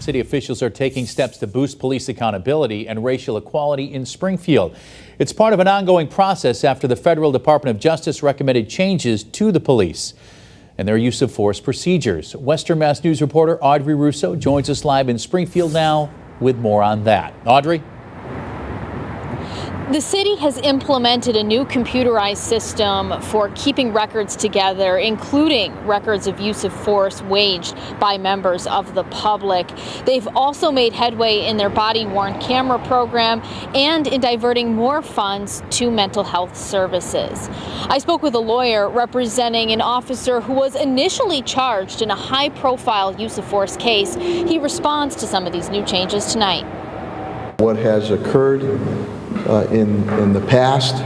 City officials are taking steps to boost police accountability and racial equality in Springfield. It's part of an ongoing process after the Federal Department of Justice recommended changes to the police and their use of force procedures. Western Mass News reporter Audrey Russo joins us live in Springfield now with more on that. Audrey? The city has implemented a new computerized system for keeping records together, including records of use of force waged by members of the public. They've also made headway in their body-worn camera program and in diverting more funds to mental health services. I spoke with a lawyer representing an officer who was initially charged in a high-profile use of force case. He responds to some of these new changes tonight. What has occurred in the past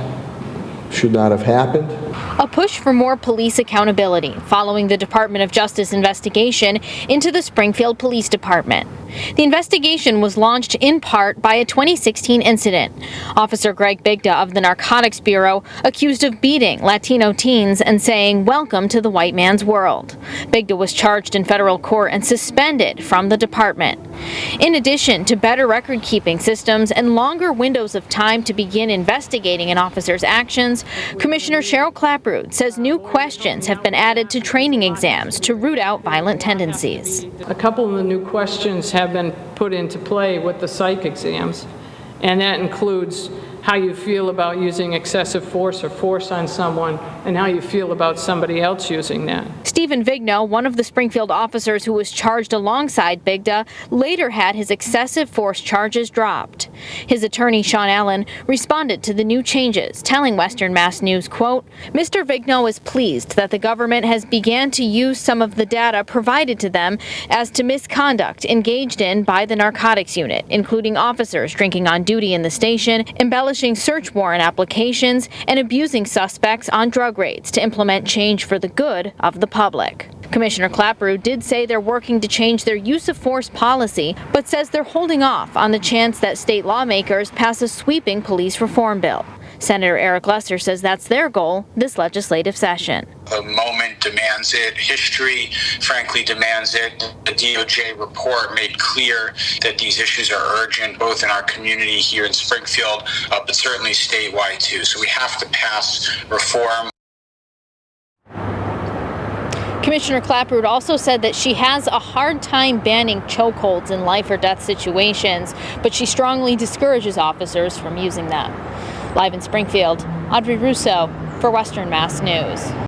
should not have happened. A push for more police accountability following the Department of Justice investigation into the Springfield Police Department. The investigation was launched in part by a 2016 incident. Officer Greg Bigda of the Narcotics Bureau accused of beating Latino teens and saying, "Welcome to the white man's world." Bigda was charged in federal court and suspended from the department. In addition to better record-keeping systems and longer windows of time to begin investigating an officer's actions, Commissioner Cheryl Clapprood says new questions have been added to training exams to root out violent tendencies. A couple of the new questions have been put into play with the psych exams, and that includes how you feel about using excessive force or force on someone and how you feel about somebody else using that. Stephen Vigno, one of the Springfield officers who was charged alongside Bigda, later had his excessive force charges dropped. His attorney, Sean Allen, responded to the new changes, telling Western Mass News, quote, "Mr. Vigno is pleased that the government has began to use some of the data provided to them as to misconduct engaged in by the narcotics unit, including officers drinking on duty in the station, embellishing search warrant applications, and abusing suspects on drug raids to implement change for the good of the public." Commissioner Clapprood did say they're working to change their use of force policy, but says they're holding off on the chance that state lawmakers pass a sweeping police reform bill. Senator Eric Lesser says that's their goal this legislative session. The moment demands it. History, frankly, demands it. The DOJ report made clear that these issues are urgent, both in our community here in Springfield, but certainly statewide too. So we have to pass reform. Commissioner Clapprood also said that she has a hard time banning chokeholds in life or death situations, but she strongly discourages officers from using them. Live in Springfield, Audrey Russo for Western Mass News.